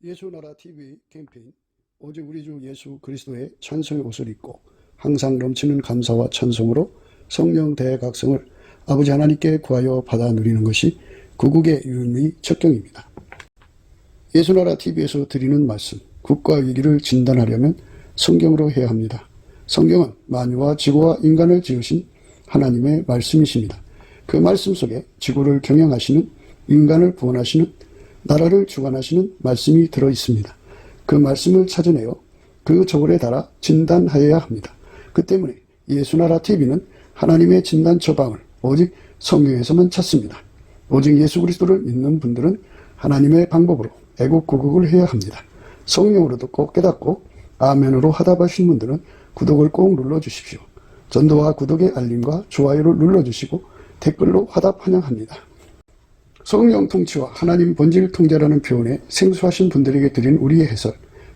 예수나라 TV 캠페인 오직 우리 주 예수 그리스도의 찬송의 옷을 입고 항상 넘치는 감사와 찬송으로 성령 대각성을 아버지 하나님께 구하여 받아 누리는 것이 구국의 유일무이 척경입니다. 예수나라 TV에서 드리는 말씀, 국가 위기를 진단하려면 성경으로 해야 합니다. 성경은 만유와 지구와 인간을 지으신 하나님의 말씀이십니다. 그 말씀 속에 지구를 경영하시는, 인간을 구원하시는, 나라를 주관하시는 말씀이 들어있습니다. 그 말씀을 찾아내어 그 저울에 달아 진단하여야 합니다. 그 때문에 예수나라 TV는 하나님의 진단 처방을 오직 성경에서만 찾습니다. 오직 예수 그리스도를 믿는 분들은 하나님의 방법으로 애국구국을 해야 합니다. 성령으로 듣고 깨닫고 아멘으로 화답하신 분들은 구독을 꼭 눌러주십시오. 전도와 구독의 알림과 좋아요를 눌러주시고 댓글로 화답 환영합니다. 성령 통치와 하나님 본질 통제라는 표현에 생소하신 분들에게 드린 우리의 해설,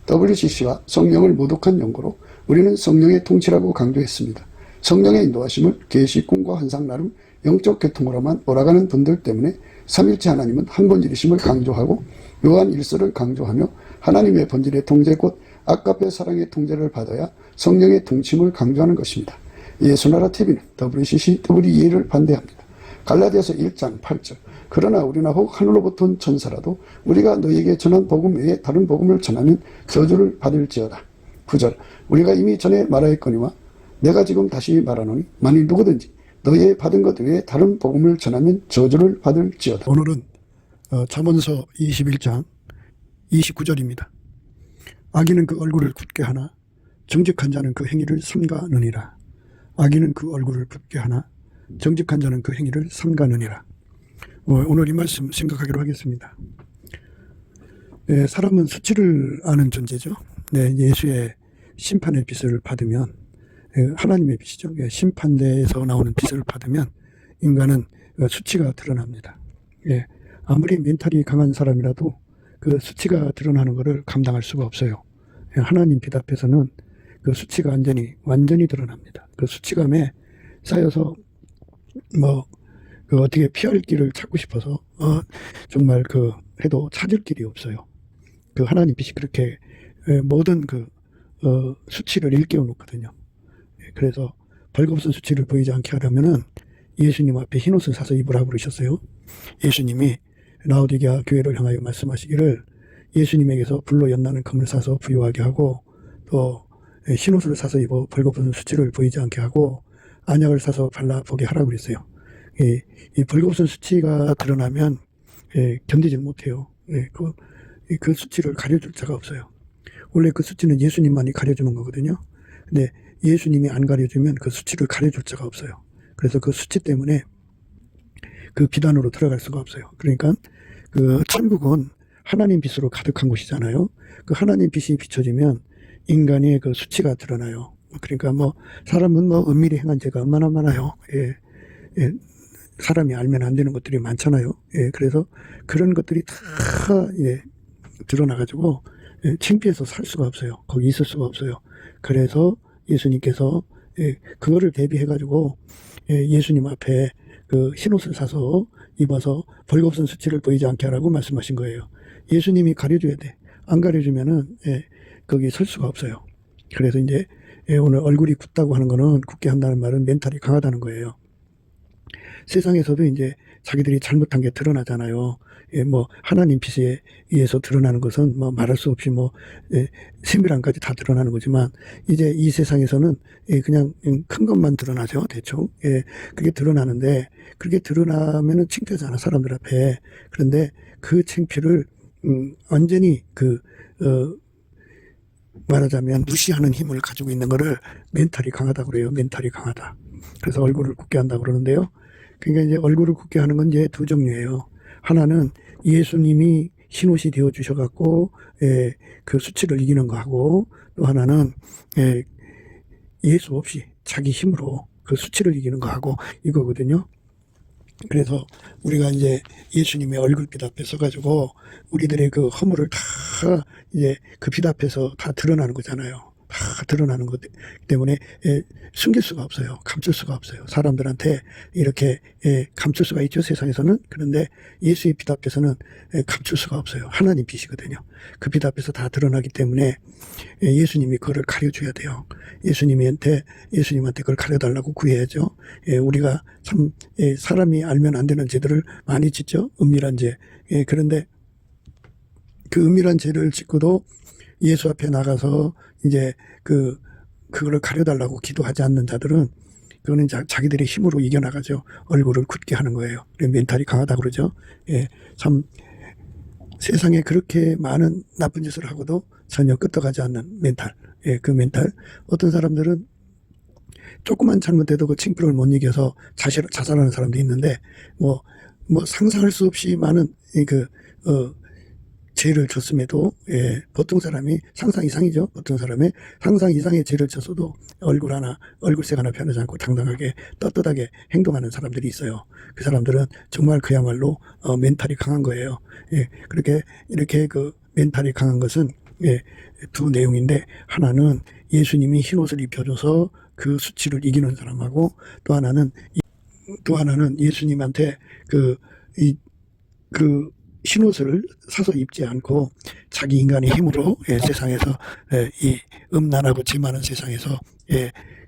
WCC와 성령을 모독한 연고로 우리는 성령의 통치라고 강조했습니다. 성령의 인도하심을 계시, 꿈과 환상 나름 영적 계통으로만 몰아가는 분들 때문에 삼일체 하나님은 한 본질이심을 강조하고 요한 1서를 강조하며 하나님의 본질의 통제 곧 아까페 사랑의 통제를 받아야 성령의 통치임을 강조하는 것입니다. 예수나라 TV는 WCC, WEA를 반대합니다. 갈라디아서 1장 8절 그러나 우리나 혹 하늘로부터 온 천사라도 우리가 너희에게 전한 복음 외에 다른 복음을 전하면 저주를 받을지어다. 9절 우리가 이미 전에 말하였거니와 내가 지금 다시 말하노니 만일 누구든지 너희의 받은 것 외에 다른 복음을 전하면 저주를 받을지어다. 오늘은 잠언서 21장 29절입니다. 악인은 그 얼굴을 굳게 하나 정직한 자는 그 행위를 삼가느니라. 악인은 그 얼굴을 굳게 하나 정직한 자는 그 행위를 삼가느니라. 오늘 이 말씀 생각하기로 하겠습니다. 사람은 수치를 아는 존재죠. 예수의 심판의 빛을 받으면 하나님의 빛이죠. 심판대에서 나오는 빛을 받으면 인간은 수치가 드러납니다. 아무리 멘탈이 강한 사람이라도 그 수치가 드러나는 것을 감당할 수가 없어요. 하나님 빛 앞에서는 그 수치가 완전히 드러납니다. 그 수치감에 쌓여서 어떻게 피할 길을 찾고 싶어서 정말 해도 찾을 길이 없어요. 그 하나님 빛이 그렇게 모든 수치를 일깨워 놓거든요. 그래서 벌거벗은 수치를 보이지 않게 하려면은 예수님 앞에 흰옷을 사서 입으라 그러셨어요. 예수님이 라오디게아 교회를 향하여 말씀하시기를 예수님에게서 불로 연나는 금을 사서 부유하게 하고 또 흰옷을 사서 입어 벌거벗은 수치를 보이지 않게 하고 안약을 사서 발라보게 하라고 그랬어요. 이 벌거벗은 수치가 드러나면 견디질 못해요. 그 수치를 가려줄 자가 없어요. 원래 그 수치는 예수님만이 가려주는 거거든요. 근데 예수님이 안 가려주면 그 수치를 가려줄 자가 없어요. 그래서 그 수치 때문에 그 비단으로 들어갈 수가 없어요. 그러니까 그 천국은 하나님 빛으로 가득한 곳이잖아요. 그 하나님 빛이 비춰지면 인간의 그 수치가 드러나요. 그러니까 사람은 은밀히 행한 죄가 얼마나 많아요. 사람이 알면 안 되는 것들이 많잖아요. 그래서 그런 것들이 다 드러나가지고 창피해서 살 수가 없어요. 거기 있을 수가 없어요. 그래서 예수님께서 그거를 대비해가지고 예수님 앞에 그 흰옷을 사서 입어서 벌거벗은 수치를 보이지 않게 하라고 말씀하신 거예요. 예수님이 가려줘야 돼. 안 가려주면은 거기 설 수가 없어요. 그래서 이제 오늘 얼굴이 굳다고 하는 거는 굳게 한다는 말은 멘탈이 강하다는 거예요. 세상에서도 이제 자기들이 잘못한 게 드러나잖아요. 하나님 빛에 의해서 드러나는 것은 말할 수 없이 세밀한까지 다 드러나는 거지만 이제 이 세상에서는 그냥 큰 것만 드러나죠. 대충. 그게 드러나는데 그게 드러나면은 창피하잖아, 사람들 앞에. 그런데 그 창피를 완전히 말하자면 무시하는 힘을 가지고 있는 거를 멘탈이 강하다고 그래요. 멘탈이 강하다. 그래서 얼굴을 굳게 한다고 그러는데요. 그러니까 이제 얼굴을 굳게 하는 건 이제 두 종류예요. 하나는 예수님이 흰옷이 되어 주셔갖고 그 수치를 이기는 거하고 또 하나는 예수 없이 자기 힘으로 그 수치를 이기는 거하고 이거거든요. 그래서 우리가 이제 예수님의 얼굴빛 앞에 서가지고 우리들의 그 허물을 다 이제 그 빛 앞에서 다 드러나는 거잖아요. 다 드러나는 것 때문에 숨길 수가 없어요. 감출 수가 없어요. 사람들한테 이렇게 감출 수가 있죠, 세상에서는. 그런데 예수의 빛 앞에서는 감출 수가 없어요. 하나님 빛이거든요. 그 빛 앞에서 다 드러나기 때문에 예수님이 그거를 가려줘야 돼요. 예수님한테 그걸 가려달라고 구해야죠. 우리가 참 사람이 알면 안 되는 죄들을 많이 짓죠. 은밀한 죄. 그런데 그 은밀한 죄를 짓고도 예수 앞에 나가서 이제 그거를 가려달라고 기도하지 않는 자들은 그거는 자기들의 힘으로 이겨나가죠. 얼굴을 굳게 하는 거예요. 멘탈이 강하다고 그러죠. 참 세상에 그렇게 많은 나쁜 짓을 하고도 전혀 끄떡하지 않는 멘탈. 그 멘탈. 어떤 사람들은 조그만 잘못해도 그 칭표를 못 이겨서 자살하는 사람도 있는데, 뭐 상상할 수 없이 많은 죄를 졌음에도, 보통 사람이 상상 이상이죠. 보통 사람의 상상 이상의 죄를 졌어도 얼굴색 하나 변하지 않고 당당하게 떳떳하게 행동하는 사람들이 있어요. 그 사람들은 정말 그야말로 멘탈이 강한 거예요. 이렇게 그 멘탈이 강한 것은 두 내용인데, 하나는 예수님이 흰옷을 입혀줘서 그 수치를 이기는 사람하고, 또 하나는 예수님한테 그 흰옷을 사서 입지 않고 자기 인간의 힘으로 세상에서 이 음란하고 죄 많은 세상에서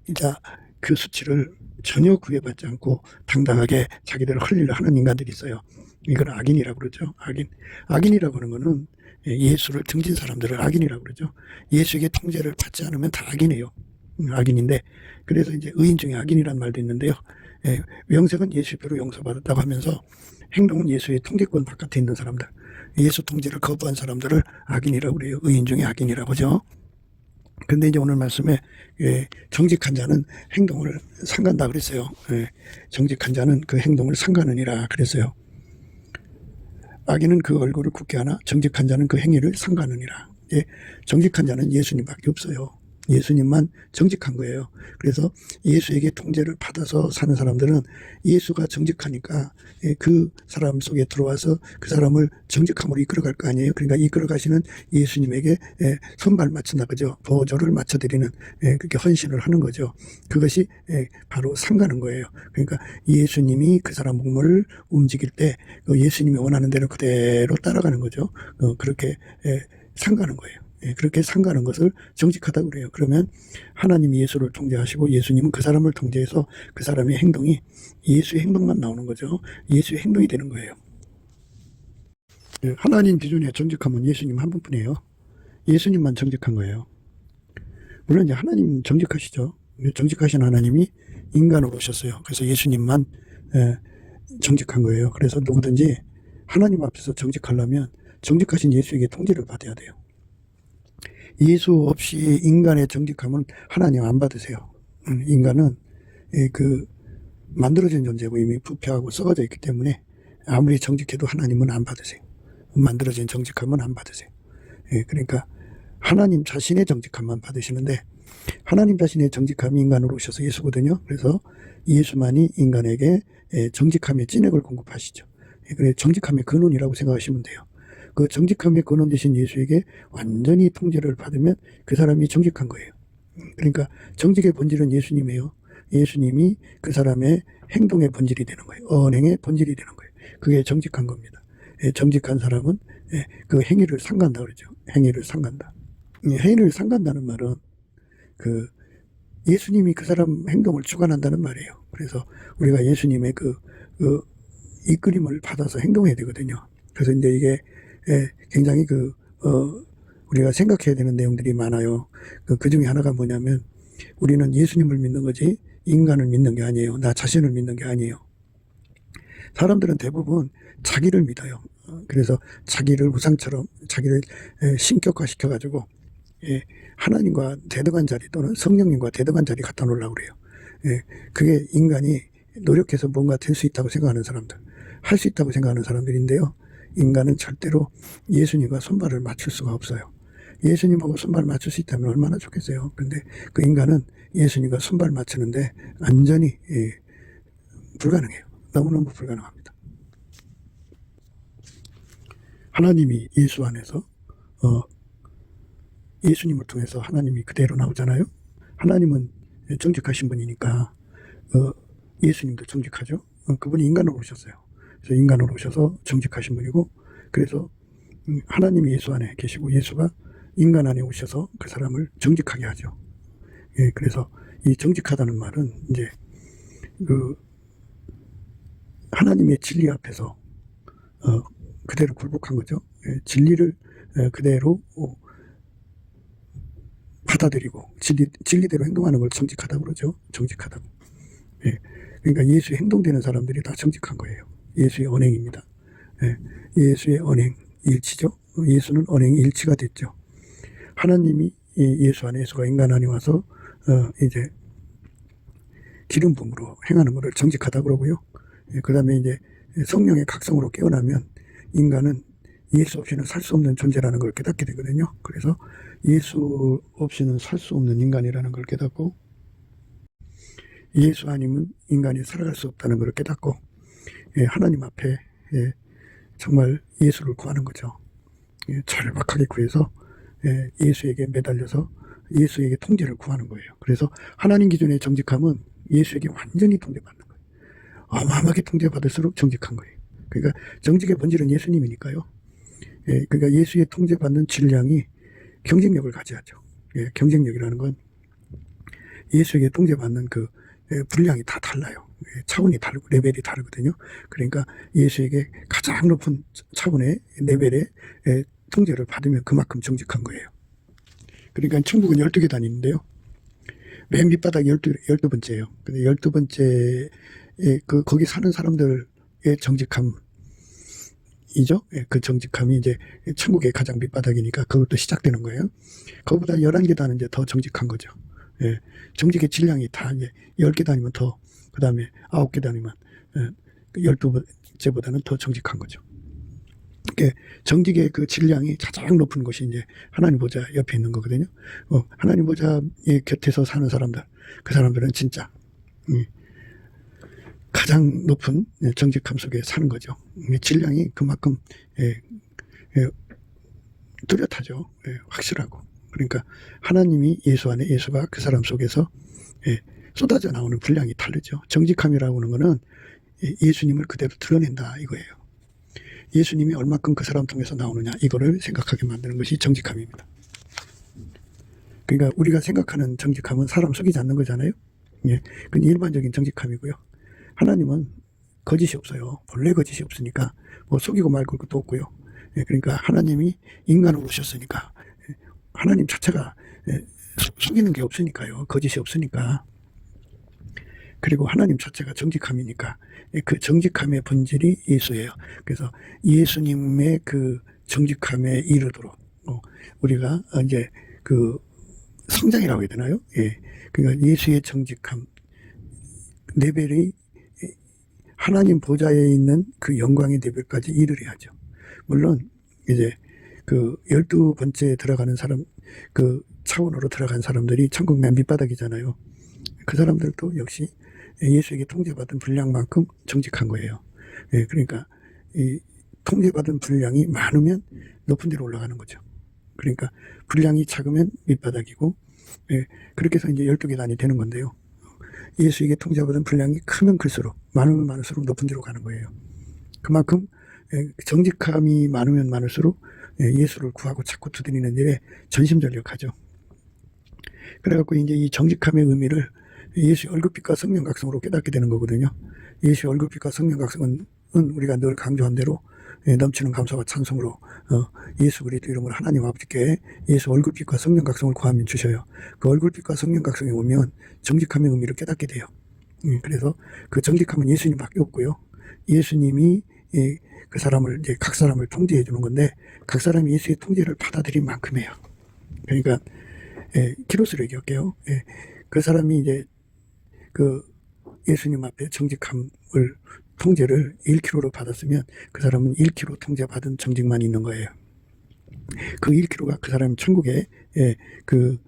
이제 그 수치를 전혀 구애받지 않고 당당하게 자기들 할 일을 하는 인간들이 있어요. 이걸 악인이라고 그러죠. 악인이라고 하는 거는 예수를 등진 사람들을 악인이라고 그러죠. 예수에게 통제를 받지 않으면 다 악인이에요. 악인인데, 그래서 이제 의인 중에 악인이란 말도 있는데요. 명색은 예수표로 용서받았다고 하면서 행동은 예수의 통제권 바깥에 있는 사람들, 예수 통제를 거부한 사람들을 악인이라고 그래요. 의인 중에 악인이라고 하죠. 근데 이제 오늘 말씀에 정직한 자는 행동을 삼간다 그랬어요. 정직한 자는 그 행동을 삼가느니라 그랬어요. 악인은 그 얼굴을 굳게 하나 정직한 자는 그 행위를 삼가느니라. 정직한 자는 예수님밖에 없어요. 예수님만 정직한 거예요. 그래서 예수에게 통제를 받아서 사는 사람들은 예수가 정직하니까 그 사람 속에 들어와서 그 사람을 정직함으로 이끌어갈 거 아니에요. 그러니까 이끌어가시는 예수님에게 선발 맞춘다 그죠. 보조를 맞춰드리는 그렇게 헌신을 하는 거죠. 그것이 바로 상가는 거예요. 그러니까 예수님이 그 사람 몸을 움직일 때 예수님이 원하는 대로 그대로 따라가는 거죠. 그렇게 상가는 거예요. 그렇게 상가는 것을 정직하다고 그래요. 그러면 하나님이 예수를 통제하시고 예수님은 그 사람을 통제해서 그 사람의 행동이 예수의 행동만 나오는 거죠. 예수의 행동이 되는 거예요. 하나님 기준에 정직함은 예수님 한 분뿐이에요. 예수님만 정직한 거예요. 물론 이제 하나님 정직하시죠. 정직하신 하나님이 인간으로 오셨어요. 그래서 예수님만 정직한 거예요. 그래서 누구든지 하나님 앞에서 정직하려면 정직하신 예수에게 통제를 받아야 돼요. 예수 없이 인간의 정직함은 하나님 안 받으세요. 인간은 그 만들어진 존재고 이미 부패하고 썩어져 있기 때문에 아무리 정직해도 하나님은 안 받으세요. 만들어진 정직함은 안 받으세요. 그러니까 하나님 자신의 정직함만 받으시는데, 하나님 자신의 정직함이 인간으로 오셔서 예수거든요. 그래서 예수만이 인간에게 정직함의 찐액을 공급하시죠. 그래서 정직함의 근원이라고 생각하시면 돼요. 그 정직함의 근원 되신 예수에게 완전히 통제를 받으면 그 사람이 정직한 거예요. 그러니까 정직의 본질은 예수님이에요. 예수님이 그 사람의 행동의 본질이 되는 거예요. 언행의 본질이 되는 거예요. 그게 정직한 겁니다. 정직한 사람은 그 행위를 삼간다 그러죠. 행위를 삼간다. 행위를 삼간다는 말은 그 예수님이 그 사람 행동을 주관한다는 말이에요. 그래서 우리가 예수님의 그 이끌림을 받아서 행동해야 되거든요. 그래서 이제 이게 굉장히 우리가 생각해야 되는 내용들이 많아요. 그 중에 하나가 뭐냐면, 우리는 예수님을 믿는 거지 인간을 믿는 게 아니에요. 나 자신을 믿는 게 아니에요. 사람들은 대부분 자기를 믿어요. 그래서 자기를 우상처럼 자기를 신격화 시켜가지고 하나님과 대등한 자리 또는 성령님과 대등한 자리 갖다 놓으려고 그래요. 그게 인간이 노력해서 뭔가 될 수 있다고 생각하는 사람들, 할 수 있다고 생각하는 사람들인데요. 인간은 절대로 예수님과 손발을 맞출 수가 없어요. 예수님하고 손발 맞출 수 있다면 얼마나 좋겠어요. 그런데 그 인간은 예수님과 손발 맞추는데 완전히 불가능해요. 너무너무 불가능합니다. 하나님이 예수 안에서 예수님을 통해서 하나님이 그대로 나오잖아요. 하나님은 정직하신 분이니까 예수님도 정직하죠. 그분이 인간으로 오셨어요. 그래서 인간으로 오셔서 정직하신 분이고, 그래서 하나님이 예수 안에 계시고 예수가 인간 안에 오셔서 그 사람을 정직하게 하죠. 예, 그래서 이 정직하다는 말은 이제 그 하나님의 진리 앞에서 그대로 굴복한 거죠. 예, 진리를 그대로 받아들이고 진리대로 행동하는 걸 정직하다고 그러죠. 정직하다고. 예, 그러니까 예수의 행동되는 사람들이 다 정직한 거예요. 예수의 언행입니다. 예, 예수의 언행 일치죠. 예수는 언행이 일치가 됐죠. 하나님이 예수 안에, 예수가 인간 안에 와서 이제 기름 부음으로 행하는 것을 정직하다 그러고요. 예, 그 다음에 이제 성령의 각성으로 깨어나면 인간은 예수 없이는 살 수 없는 존재라는 걸 깨닫게 되거든요. 그래서 예수 없이는 살 수 없는 인간이라는 걸 깨닫고, 예수 아니면 인간이 살아갈 수 없다는 걸 깨닫고, 예, 하나님 앞에 정말 예수를 구하는 거죠. 예, 절박하게 구해서 예수에게 매달려서 예수에게 통제를 구하는 거예요. 그래서 하나님 기준의 정직함은 예수에게 완전히 통제받는 거예요. 어마어마하게 통제받을수록 정직한 거예요. 그러니까 정직의 본질은 예수님이니까요. 예, 그러니까 예수의 통제받는 질량이 경쟁력을 가져야죠. 예, 경쟁력이라는 건 예수에게 통제받는 그 분량이 다 달라요. 예, 차원이 다르고 레벨이 다르거든요. 그러니까 예수에게 가장 높은 차원의 레벨의 통제를 받으면 그만큼 정직한 거예요. 그러니까 천국은 12계단이 있는데요. 맨 밑바닥이 12번째예요. 근데 12번째 거기 사는 사람들의 정직함이죠. 예, 그 정직함이 이제 천국의 가장 밑바닥이니까 그것도 시작되는 거예요. 그거보다 11계단은 이제 더 정직한 거죠. 예, 정직의 질량이 다 이제 10계단이면 더, 그 다음에 9계단이면 12번째보다는 더 정직한 거죠. 정직의 그 질량이 가장 높은 곳이 이제 하나님 보좌 옆에 있는 거거든요. 하나님 보좌의 곁에서 사는 사람들, 그 사람들은 진짜 가장 높은 정직함 속에 사는 거죠. 질량이 그만큼 뚜렷하죠. 확실하고. 그러니까 하나님이 예수 안에, 예수가 그 사람 속에서 쏟아져 나오는 분량이 다르죠. 정직함이라고 하는 거는 예수님을 그대로 드러낸다 이거예요. 예수님이 얼마큼 그 사람 통해서 나오느냐 이거를 생각하게 만드는 것이 정직함입니다. 그러니까 우리가 생각하는 정직함은 사람 속이지 않는 거잖아요. 예, 그건 일반적인 정직함이고요. 하나님은 거짓이 없어요. 본래 거짓이 없으니까 뭐 속이고 말 것도 없고요. 예, 그러니까 하나님이 인간으로 오셨으니까 하나님 자체가 속이는 게 없으니까요. 거짓이 없으니까. 그리고 하나님 자체가 정직함이니까 그 정직함의 본질이 예수예요. 그래서 예수님의 그 정직함에 이르도록 우리가 이제 그 성장이라고 해야 되나요? 예. 그러니까 예수의 정직함 레벨이 하나님 보좌에 있는 그 영광의 레벨까지 이르려야죠. 물론 이제 그 12번째에 들어가는 사람, 그 차원으로 들어간 사람들이 천국 맨 밑바닥이잖아요. 그 사람들도 역시 예수에게 통제받은 분량만큼 정직한 거예요. 예, 그러니까 이 통제받은 분량이 많으면 높은 데로 올라가는 거죠. 그러니까 분량이 작으면 밑바닥이고, 예, 그렇게 해서 이제 12계단이 되는 건데요. 예수에게 통제받은 분량이 크면 클수록, 많으면 많을수록 높은 데로 가는 거예요. 그만큼 정직함이 많으면 많을수록 예수를 구하고 찾고 두드리는 일에 전심전력하죠. 그래갖고 이제 이 정직함의 의미를 예수의 얼굴빛과 성령각성으로 깨닫게 되는 거거든요. 예수의 얼굴빛과 성령각성은 우리가 늘 강조한 대로 넘치는 감사와 찬송으로 예수 그리스도 이름으로 하나님 아버지께 예수 얼굴빛과 성령각성을 구하면 주셔요. 그 얼굴빛과 성령각성이 오면 정직함의 의미를 깨닫게 돼요. 그래서 그 정직함은 예수님밖에 없고요. 예수님이 그 사람을 이제 각 사람을 통제해 주는 건데 각 사람이 예수의 통제를 받아들인 만큼이에요. 그러니까 키로스를 얘기할게요. 그 사람이 이제 그 예수님 앞에 정직함을 통제를 1kg로 받았으면 그 사람은 1kg 통제받은 정직만 있는 거예요. 그 1kg가 그 사람 천국의 그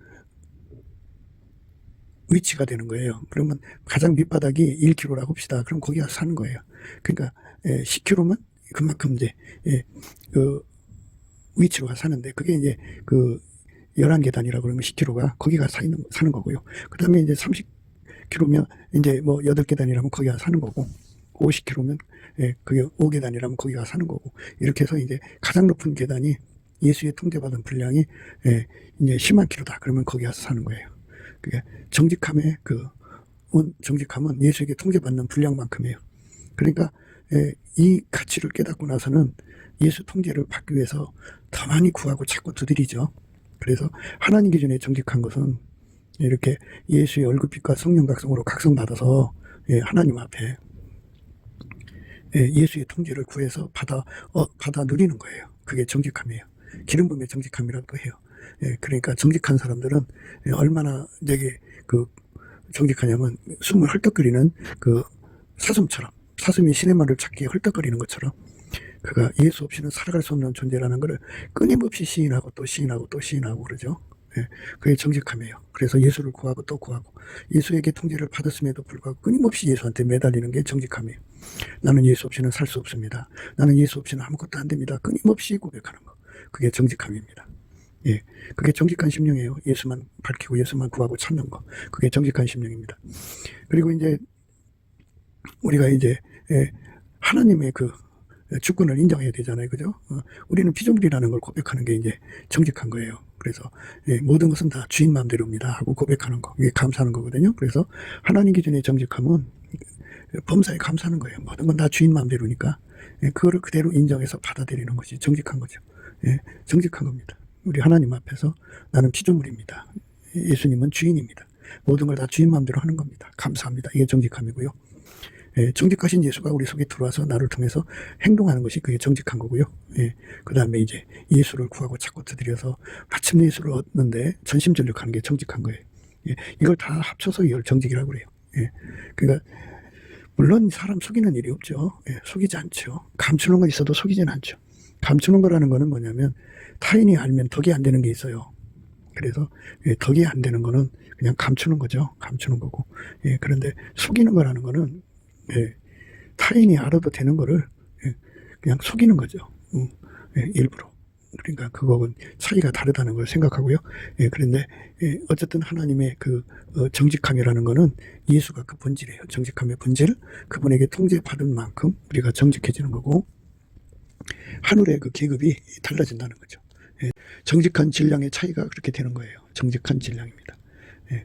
위치가 되는 거예요. 그러면 가장 밑바닥이 1kg라고 합시다. 그럼 거기 가서 사는 거예요. 그러니까 10kg면 그만큼 이제 그 위치로 가서 사는데 그게 이제 그 11계단이라고 그러면 10km가 거기가 사는 거고요. 그 다음에 이제 30km면 이제 뭐 8계단이라면 거기가 사는 거고, 50km면 그게 5계단이라면 거기가 사는 거고, 이렇게 해서 이제 가장 높은 계단이 예수의 통제받은 분량이 이제 10만 킬로다. 그러면 거기 가서 사는 거예요. 그게 정직함의 정직함은 예수에게 통제받는 분량만큼이에요. 그러니까 이 가치를 깨닫고 나서는 예수 통제를 받기 위해서 더 많이 구하고 찾고 두드리죠. 그래서 하나님 기준에 정직한 것은 이렇게 예수의 얼굴빛과 성령 각성으로 각성받아서 하나님 앞에 예수의 통제를 구해서 받아 누리는 거예요. 그게 정직함이에요. 기름 부음의 정직함이라고 해요. 그러니까 정직한 사람들은 얼마나 되게 정직하냐면 숨을 헐떡거리는 그 사슴이 시내말을 찾기에 헐떡거리는 것처럼 그가 예수 없이는 살아갈 수 없는 존재라는 것을 끊임없이 시인하고 또 시인하고 또 시인하고 그러죠. 그게 정직함이에요. 그래서 예수를 구하고 또 구하고 예수에게 통제를 받았음에도 불구하고 끊임없이 예수한테 매달리는 게 정직함이에요. 나는 예수 없이는 살 수 없습니다. 나는 예수 없이는 아무것도 안 됩니다. 끊임없이 고백하는 거. 그게 정직함입니다. 그게 정직한 심령이에요. 예수만 밝히고 예수만 구하고 찾는 거. 그게 정직한 심령입니다. 그리고 이제 우리가 이제 하나님의 그 주권을 인정해야 되잖아요. 그죠? 우리는 피조물이라는 걸 고백하는 게 이제 정직한 거예요. 그래서 모든 것은 다 주인 마음대로입니다 하고 고백하는 거. 이게 감사하는 거거든요. 그래서 하나님 기준의 정직함은 범사에 감사하는 거예요. 모든 건 다 주인 마음대로니까 그거를 그대로 인정해서 받아들이는 것이 정직한 거죠. 정직한 겁니다. 우리 하나님 앞에서 나는 피조물입니다. 예수님은 주인입니다. 모든 걸 다 주인 마음대로 하는 겁니다. 감사합니다. 이게 정직함이고요. 정직하신 예수가 우리 속에 들어와서 나를 통해서 행동하는 것이 그게 정직한 거고요. 그 다음에 이제 예수를 구하고 찾고 두드려서 마침내 예수를 얻는데 전심전력하는 게 정직한 거예요. 이걸 다 합쳐서 이걸 정직이라고 그래요. 그러니까 물론 사람 속이는 일이 없죠. 속이지 않죠. 감추는 건 있어도 속이지는 않죠. 감추는 거라는 거는 뭐냐면 타인이 알면 덕이 안 되는 게 있어요. 그래서 덕이 안 되는 거는 그냥 감추는 거죠. 감추는 거고. 그런데 속이는 거라는 거는 타인이 알아도 되는 거를 그냥 속이는 거죠. 일부러. 그러니까 그거는 차이가 다르다는 걸 생각하고요. 그런데 어쨌든 하나님의 그 정직함이라는 거는 예수가 그 본질이에요. 정직함의 본질, 그분에게 통제받은 만큼 우리가 정직해지는 거고 하늘의 그 계급이 달라진다는 거죠. 정직한 질량의 차이가 그렇게 되는 거예요. 정직한 질량입니다.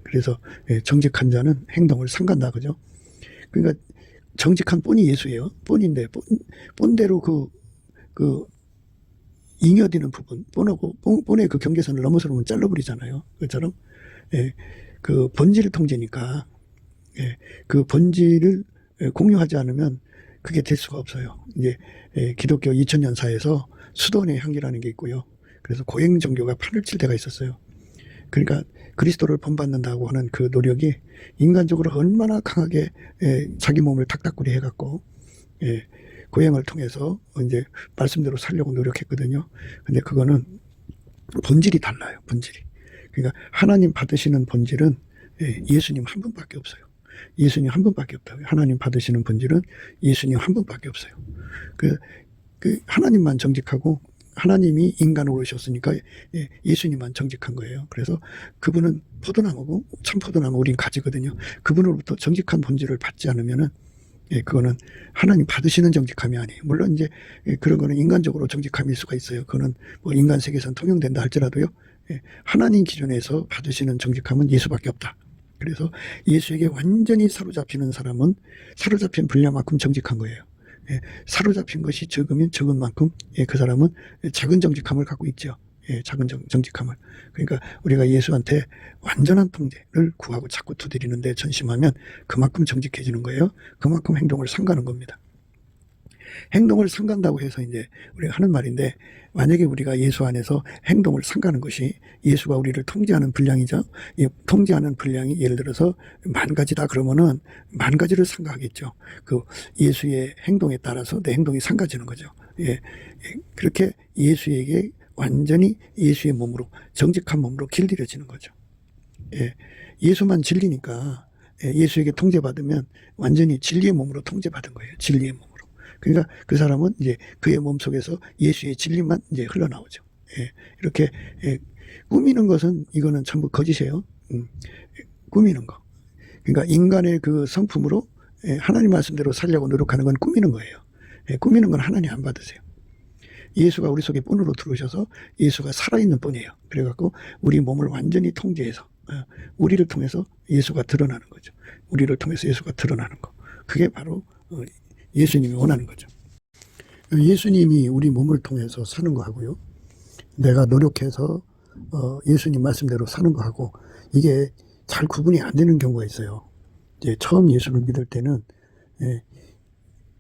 그래서 정직한 자는 행동을 삼간다 그죠. 그러니까 정직한 본이 예수예요. 본인데 본대로 그 잉여되는 부분, 본의 그 경계선을 넘어서면 잘라버리잖아요. 그처럼 그 본질 통제니까 그 본질을 공유하지 않으면 그게 될 수가 없어요. 이제 기독교 2000년사에서 수도원의 향기라는 게 있고요. 그래서 고행 종교가 판을 칠 때가 있었어요. 그러니까 그리스도를 본받는다고 하는 그 노력이 인간적으로 얼마나 강하게 자기 몸을 탁탁구리 해갖고 고행을 통해서 이제 말씀대로 살려고 노력했거든요. 근데 그거는 본질이 달라요. 본질이. 그러니까 하나님 받으시는 본질은 예수님 한 분밖에 없어요. 예수님 한 분밖에 없다고요. 하나님 받으시는 본질은 예수님 한 분밖에 없어요. 그 하나님만 정직하고 하나님이 인간으로 오셨으니까 예수님만 정직한 거예요. 그래서 그분은 포도나무고 참 포도나무 우린 가지거든요. 그분으로부터 정직한 본질을 받지 않으면은 그거는 하나님 받으시는 정직함이 아니에요. 물론 이제 그런 거는 인간적으로 정직함일 수가 있어요. 그거는 뭐 인간 세계에서는 통용된다 할지라도요. 하나님 기준에서 받으시는 정직함은 예수밖에 없다. 그래서 예수에게 완전히 사로잡히는 사람은 사로잡힌 분량만큼 정직한 거예요. 사로잡힌 것이 적으면 적은 만큼 그 사람은 작은 정직함을 갖고 있죠. 작은 정직함을. 그러니까 우리가 예수한테 완전한 통제를 구하고 자꾸 두드리는데 전심하면 그만큼 정직해지는 거예요. 그만큼 행동을 삼가는 겁니다. 행동을 삼간다고 해서 이제 우리가 하는 말인데 만약에 우리가 예수 안에서 행동을 삼가는 것이 예수가 우리를 통제하는 분량이죠. 통제하는 분량이 예를 들어서 10,000가지다 그러면은 10,000가지를 삼가하겠죠. 그 예수의 행동에 따라서 내 행동이 삼가지는 거죠. 그렇게 예수에게 완전히 예수의 몸으로 정직한 몸으로 길들여지는 거죠. 예수만 진리니까 예수에게 통제받으면 완전히 진리의 몸으로 통제받은 거예요. 진리의 몸으로. 그러니까 그 사람은 이제 그의 몸 속에서 예수의 진리만 이제 흘러나오죠. 이렇게 꾸미는 것은 이거는 전부 거짓이에요. 꾸미는 거. 그러니까 인간의 그 성품으로 하나님 말씀대로 살려고 노력하는 건 꾸미는 거예요. 꾸미는 건 하나님 안 받으세요. 예수가 우리 속에 본으로 들어오셔서 예수가 살아있는 본이에요. 그래갖고 우리 몸을 완전히 통제해서 우리를 통해서 예수가 드러나는 거죠. 우리를 통해서 예수가 드러나는 거. 그게 바로 예수님이 원하는 거죠. 예수님이 우리 몸을 통해서 사는 거 하고요. 내가 노력해서 예수님 말씀대로 사는 거 하고 이게 잘 구분이 안 되는 경우가 있어요. 이제 처음 예수를 믿을 때는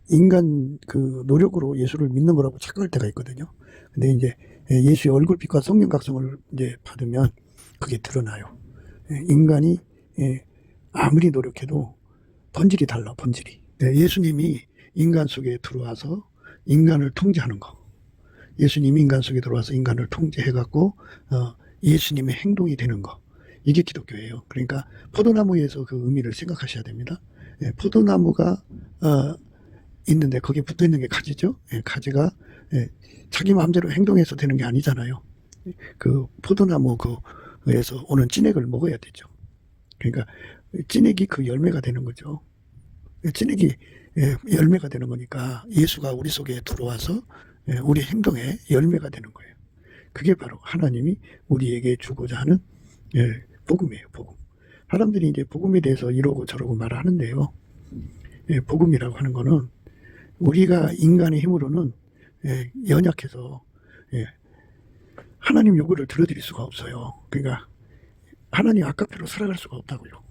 인간 그 노력으로 예수를 믿는 거라고 착각할 때가 있거든요. 근데 이제 예수의 얼굴빛과 성령 각성을 이제 받으면 그게 드러나요. 인간이 아무리 노력해도 본질이 달라, 본질이. 예수님이 인간 속에 들어와서 인간을 통제하는 거. 예수님이 인간 속에 들어와서 인간을 통제해갖고 예수님의 행동이 되는 거. 이게 기독교예요. 그러니까 포도나무에서 그 의미를 생각하셔야 됩니다. 포도나무가 있는데 거기에 붙어있는 게 가지죠. 가지가 자기 마음대로 행동해서 되는 게 아니잖아요. 그 포도나무 그에서 오는 찐액을 먹어야 되죠. 그러니까 찐액이 그 열매가 되는 거죠. 찐액이 열매가 되는 거니까 예수가 우리 속에 들어와서 우리 행동에 열매가 되는 거예요. 그게 바로 하나님이 우리에게 주고자 하는 복음이에요. 복음. 사람들이 이제 복음에 대해서 이러고 저러고 말을 하는데요. 복음이라고 하는 거는 우리가 인간의 힘으로는 연약해서 하나님 요구를 들어드릴 수가 없어요. 그러니까 하나님 아까페로 살아갈 수가 없다고요.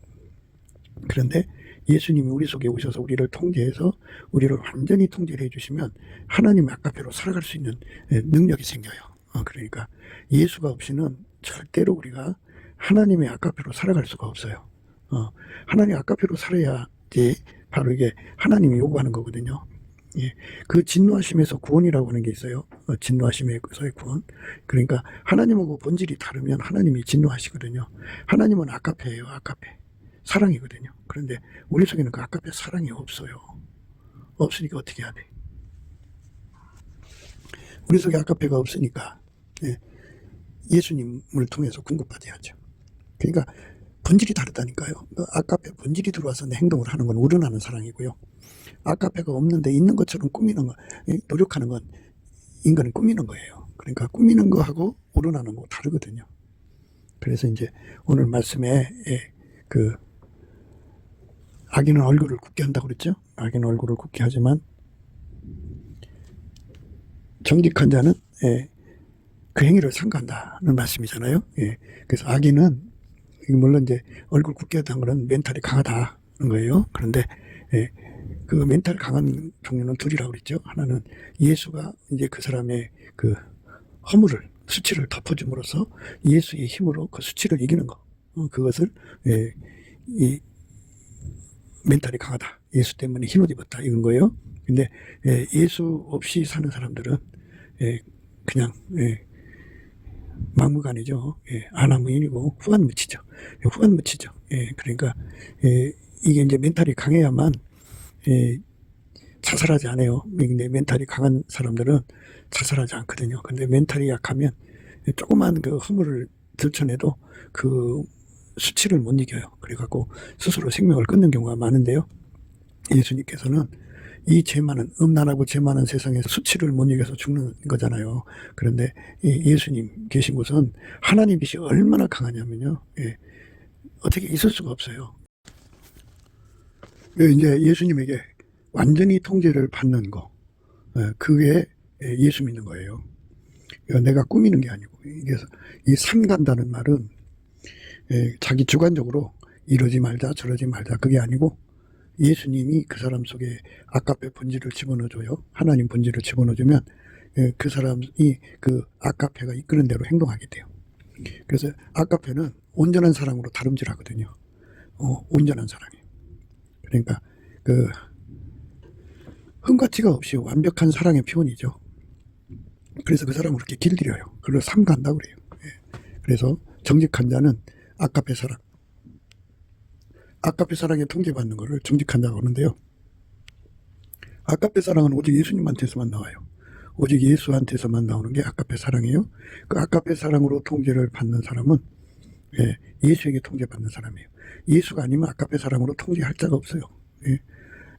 그런데 예수님이 우리 속에 오셔서 우리를 통제해서 우리를 완전히 통제를 해주시면 하나님 아까페로 살아갈 수 있는 능력이 생겨요. 그러니까 예수가 없이는 절대로 우리가 하나님의 아까페로 살아갈 수가 없어요. 하나님 아까페로 살아야지 바로 이게 하나님이 요구하는 거거든요. 그 진노하심에서 구원이라고 하는 게 있어요. 진노하심에서의 구원. 그러니까 하나님하고 본질이 다르면 하나님이 진노하시거든요. 하나님은 아까페예요. 아까페. 사랑이거든요. 그런데 우리 속에는 그 아까페 사랑이 없어요. 없으니까 어떻게 해야 돼? 우리 속에 아까페가 없으니까 예수님을 통해서 공급받아야죠. 그러니까 본질이 다르다니까요. 아까페 본질이 들어와서 내 행동을 하는 건 우러나는 사랑이고요. 아까페가 없는데 있는 것처럼 꾸미는 거, 노력하는 건 인간은 꾸미는 거예요. 그러니까 꾸미는 거하고 우러나는 거 다르거든요. 그래서 이제 오늘 말씀에 그 악인은 얼굴을 굽게 한다고 그랬죠. 악인은 얼굴을 굽게 하지만 정직한 자는 그 행위를 삼가한다는 말씀이잖아요. 그래서 악인은 물론 이제 얼굴 굽게 한다는 거는 멘탈이 강하다는 거예요. 그런데 그 멘탈 강한 종류는 둘이라고 그랬죠. 하나는 예수가 이제 그 사람의 그 허물을 수치를 덮어줌으로써 예수의 힘으로 그 수치를 이기는 거. 그것을 이 멘탈이 강하다. 예수 때문에 흰옷 입었다. 이건 거예요. 근데 예수 없이 사는 사람들은 그냥 막무가내죠. 안하무인이고 후한무치죠. 후한무치죠. 그러니까 이게 이제 멘탈이 강해야만 자살하지 않아요. 근데 멘탈이 강한 사람들은 자살하지 않거든요. 근데 멘탈이 약하면 조그만 그 허물을 들춰내도 그 수치를 못 이겨요. 그래갖고 스스로 생명을 끊는 경우가 많은데요. 예수님께서는 이 죄 많은, 음란하고 죄 많은 세상에서 수치를 못 이겨서 죽는 거잖아요. 그런데 예수님 계신 곳은 하나님 빛이 얼마나 강하냐면요. 어떻게 있을 수가 없어요. 이제 예수님에게 완전히 통제를 받는 거. 그게 예수 믿는 거예요. 내가 꾸미는 게 아니고. 그래서 이 삼간다는 말은 자기 주관적으로 이러지 말자 저러지 말자 그게 아니고 예수님이 그 사람 속에 아까페 본질을 집어넣어줘요. 하나님 본질을 집어넣어주면 그 사람이 그 아까페가 이끄는 대로 행동하게 돼요. 그래서 아까페는 온전한 사랑으로 다름질하거든요. 온전한 사랑이에요. 그러니까 그 흠과 티가 없이 완벽한 사랑의 표현이죠. 그래서 그 사람을 그렇게 길들여요. 그걸 삼간다고 그래요. 그래서 정직한 자는 아까페 사랑. 아까페 사랑에 통제받는 것을 정직한 자가 하는데요. 아까페 사랑은 오직 예수님한테서만 나와요. 오직 예수한테서만 나오는 게 아가페 사랑이에요. 그 아가페 사랑으로 통제를 받는 사람은 예수에게 통제받는 사람이에요. 예수가 아니면 아가페 사랑으로 통제할 자가 없어요.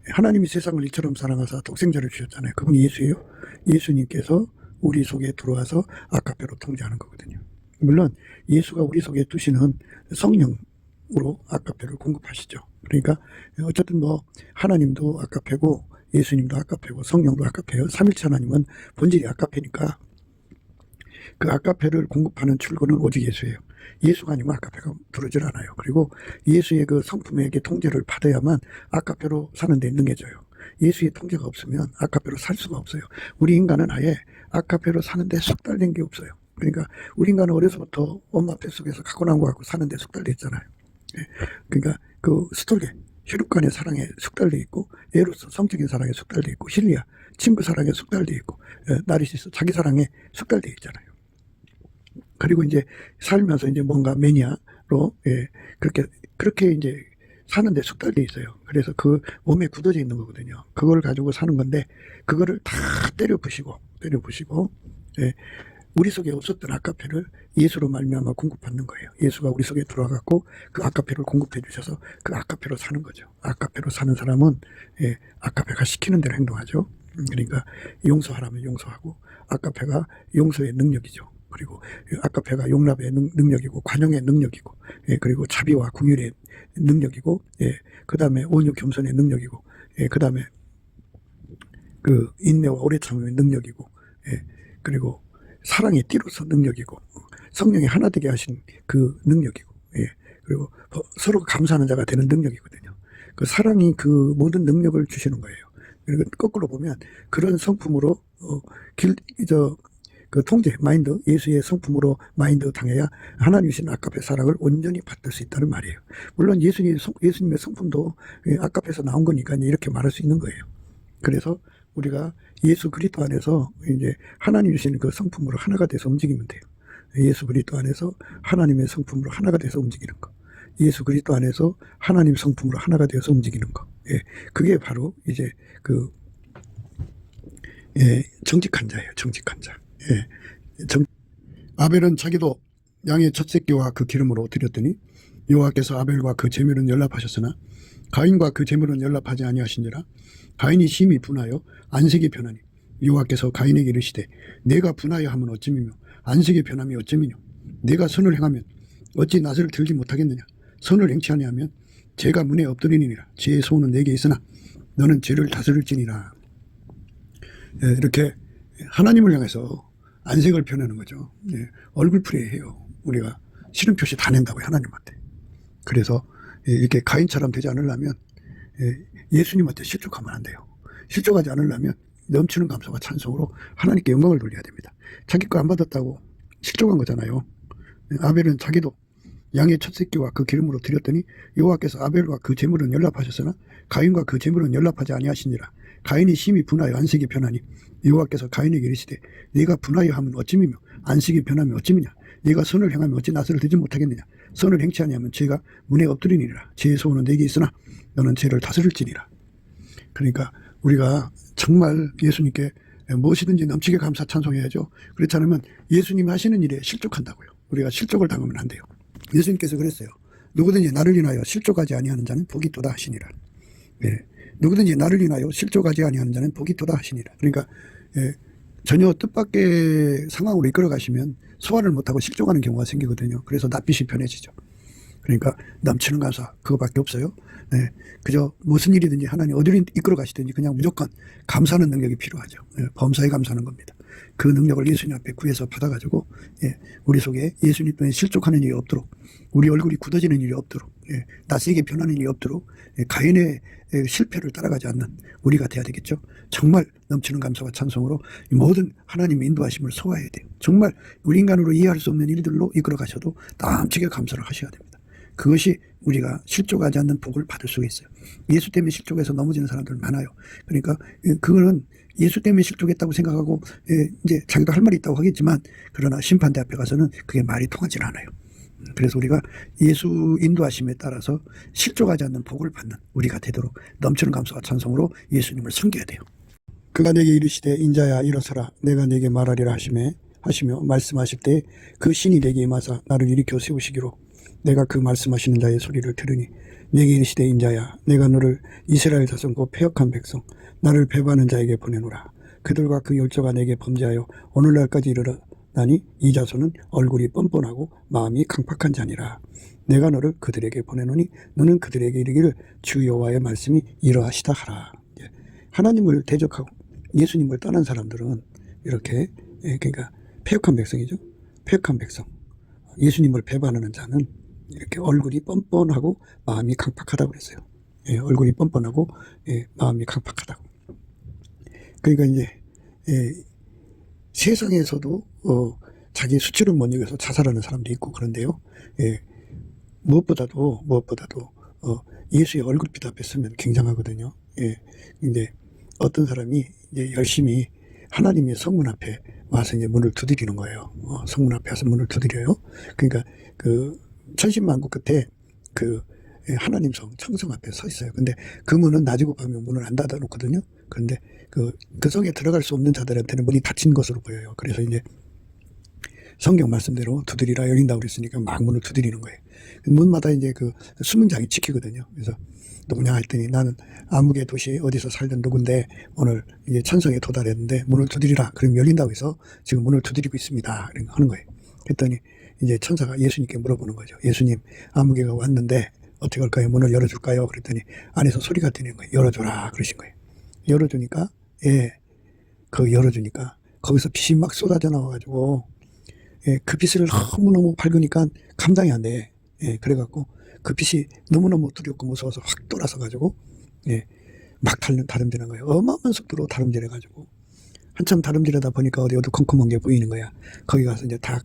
하나님이 세상을 이처럼 사랑하사 독생자를 주셨잖아요. 그분이 예수예요. 예수님께서 우리 속에 들어와서 아가페로 통제하는 거거든요. 물론 예수가 우리 속에 두시는 성령으로 아가페를 공급하시죠. 그러니까 어쨌든 뭐 하나님도 아가페고 예수님도 아가페고 성령도 아가페예요. 삼일체 하나님은 본질이 아가페니까 그 아가페를 공급하는 출구는 오직 예수예요. 예수가 아니면 아가페가 들어오질 않아요. 그리고 예수의 그 성품에게 통제를 받아야만 아가페로 사는 데 능해져요. 예수의 통제가 없으면 아가페로 살 수가 없어요. 우리 인간은 아예 아가페로 사는데 숙달된 게 없어요. 그러니까 우리 인간은 어려서부터 엄마 뱃속에서 갖고 나온 거 갖고 사는데 숙달돼 있잖아요. 그러니까 그 스톨게 혈육간의 사랑에 숙달돼 있고, 에로스 성적인 사랑에 숙달돼 있고, 힐리아 친구 사랑에 숙달돼 있고, 나르시스 자기 사랑에 숙달돼 있잖아요. 그리고 이제 살면서 이제 뭔가 매니아로 그렇게 이제 사는데 숙달돼 있어요. 그래서 그 몸에 굳어져 있는 거거든요. 그걸 가지고 사는 건데 그거를 다 때려 부시고 우리 속에 없었던 아가페를 예수로 말미암아 공급받는 거예요. 예수가 우리 속에 들어와갖고 그 아가페를 공급해 주셔서 그 아가페로 사는 거죠. 아가페로 사는 사람은 아가페가 시키는 대로 행동하죠. 그러니까 용서하라면 용서하고, 아가페가 용서의 능력이죠. 그리고 아가페가 용납의 능력이고, 관용의 능력이고, 그리고 자비와 긍휼의 능력이고, 그 다음에 온유 겸손의 능력이고, 그 다음에 그 인내와 오래 참음의 능력이고, 그리고 사랑의 띠로서 능력이고, 성령이 하나 되게 하신 그 능력이고, 그리고 서로 감사하는 자가 되는 능력이거든요. 그 사랑이 그 모든 능력을 주시는 거예요. 그리고 거꾸로 보면 그런 성품으로 그 통제, 마인드, 예수의 성품으로 마인드 당해야 하나님 주신 아가페 사랑을 온전히 받을 수 있다는 말이에요. 물론 예수님의 성품도 아가페에서 나온 거니까 이렇게 말할 수 있는 거예요. 그래서 우리가 예수 그리스도 안에서 이제 하나님 주시는 그 성품으로 하나가 돼서 움직이면 돼요. 예수 그리스도 안에서 하나님의 성품으로 하나가 돼서 움직이는 거. 예수 그리스도 안에서 하나님 성품으로 하나가 되어서 움직이는 거. 그게 바로 이제 그 정직한 자예요. 정직한 자. 아벨은 자기도 양의 첫 새끼와 그 기름으로 드렸더니 여호와께서 아벨과 그 제물은 연락하셨으나 가인과 그 제물은 연락하지 아니하시니라. 가인이 심히 분하여 안색이 변하니 여호와께서 가인에게 이르시되 내가 분하여 하면 어찌미며 안색이 변함이 어찌미뇨. 내가 선을 행하면 어찌 낯을 들지 못하겠느냐. 선을 행치 아니하면 죄가 문에 엎드리니라. 죄의 소원은 내게 있으나 너는 죄를 다스릴지니라. 이렇게 하나님을 향해서 안색을 표현하는 거죠. 얼굴 프레이해요. 우리가 싫은 표시 다 낸다고요, 하나님한테. 그래서 이렇게 가인처럼 되지 않으려면 예수님한테 실족하면 안 돼요. 실족하지 않으려면 넘치는 감사와 찬송으로 하나님께 영광을 돌려야 됩니다. 자기 거 안 받았다고 실족한 거잖아요. 아벨은 자기도 양의 첫 새끼와 그 기름으로 드렸더니 여호와께서 아벨과 그 제물은 연락하셨으나 가인과 그 제물은 연락하지 아니하시니라. 가인이 심히 분하여 안색이 변하니 여호와께서 가인에게 이르시되 네가 분하여 하면 어찌미며 안색이 변하면 어찌미냐. 네가 선을 행하면 어찌 낯을 들지 못하겠느냐. 선을 행치 아니하면 죄가 문에 엎드리니라. 죄의 소원은 내게 있으나 너는 죄를 다스릴지니라. 그러니까 우리가 정말 예수님께 무엇이든지 넘치게 감사 찬송해야죠. 그렇지 않으면 예수님 하시는 일에 실족한다고요. 우리가 실족을 당하면 안 돼요. 예수님께서 그랬어요. 누구든지 나를 인하여 실족하지 아니하는 자는 복이 있도다 하시니라. 누구든지 나를 인하여 실족하지 아니하는 자는 복이 있도다 하시니라. 그러니까 전혀 뜻밖의 상황으로 이끌어 가시면 소화를 못하고 실족하는 경우가 생기거든요. 그래서 낯빛이 변해지죠. 그러니까 넘치는 감사 그거밖에 없어요. 그저 무슨 일이든지 하나님 어디로 이끌어 가시든지 그냥 무조건 감사하는 능력이 필요하죠. 범사에 감사하는 겁니다. 그 능력을 예수님 앞에 구해서 받아가지고 우리 속에 예수님 때문에 실족하는 일이 없도록, 우리 얼굴이 굳어지는 일이 없도록, 낯세게 변하는 일이 없도록 가인의 실패를 따라가지 않는 우리가 돼야 되겠죠. 정말 넘치는 감사와 찬송으로 모든 하나님의 인도하심을 소화해야 돼요. 정말 우리 인간으로 이해할 수 없는 일들로 이끌어 가셔도 넘치게 감사를 하셔야 됩니다. 그것이 우리가 실족하지 않는 복을 받을 수가 있어요. 예수 때문에 실족해서 넘어지는 사람들 많아요. 그러니까 그거는 예수 때문에 실족했다고 생각하고 이제 자기도 할 말이 있다고 하겠지만, 그러나 심판대 앞에 가서는 그게 말이 통하지 않아요. 그래서 우리가 예수 인도하심에 따라서 실족하지 않는 복을 받는 우리가 되도록 넘치는 감사와 찬송으로 예수님을 섬겨야 돼요. 그가 내게 이르시되 인자야 일어서라 내가 내게 말하리라 하시며 말씀하실 때 그 신이 내게 임하사 나를 일으켜 세우시기로 내가 그 말씀하시는 자의 소리를 들으니 내게 이르시되 인자야 내가 너를 이스라엘 자손 곧 패역한 백성 나를 배반하는 자에게 보내노라. 그들과 그 열조가 내게 범죄하여 오늘날까지 이르러나니 이 자손은 얼굴이 뻔뻔하고 마음이 강팍한 자니라. 내가 너를 그들에게 보내노니 너는 그들에게 이르기를 주 여호와의 말씀이 이러하시다 하라. 하나님을 대적하고 예수님을 떠난 사람들은 이렇게 그러니까 패역한 백성이죠. 패역한 백성. 예수님을 배반하는 자는 이렇게 얼굴이 뻔뻔하고 마음이 강팍하다고 그랬어요. 얼굴이 뻔뻔하고 마음이 강팍하다고. 그러니까 이제 세상에서도 자기 수치를 못 이겨서 자살하는 사람도 있고 그런데요. 무엇보다도 예수의 얼굴빛 앞에 서면 굉장하거든요. 이제 어떤 사람이 이제 열심히 하나님의 성문 앞에 와서 이제 문을 두드리는 거예요. 성문 앞에 와서 문을 두드려요. 그러니까 그 천신만고 끝에 그 하나님 청성 앞에 서 있어요. 근데 그 문은 낮이고 밤에 문을 안 닫아 놓거든요. 그런데 그 성에 들어갈 수 없는 자들한테는 문이 닫힌 것으로 보여요. 그래서 이제 성경 말씀대로 두드리라 열린다고 그랬으니까 막 문을 두드리는 거예요. 문마다 이제 그 수문장이 찍히거든요. 그래서 누구냐 했더니 나는 아무개 도시 어디서 살던 누군데 오늘 이제 천성에 도달했는데 문을 두드리라. 그럼 열린다고 해서 지금 문을 두드리고 있습니다. 이런 거 하는 거예요. 그랬더니 이제 천사가 예수님께 물어보는 거죠. 예수님, 아무개가 왔는데 어떻게 할까요? 문을 열어줄까요? 그랬더니 안에서 소리가 들리는 거예요. 열어줘라. 그러신 거예요. 열어주니까, 열어주니까 거기서 빛이 막 쏟아져 나와가지고, 그 빛을 너무너무 밝으니까 감당이 안 돼. 그래갖고 그 빛이 너무너무 두렵고 무서워서 확 돌아서가지고, 막 다름질한 거예요. 어마어마한 속도로 다름질해가지고. 한참 다름질하다 보니까 어디 어두컴컴한 게 보이는 거야. 거기 가서 이제 딱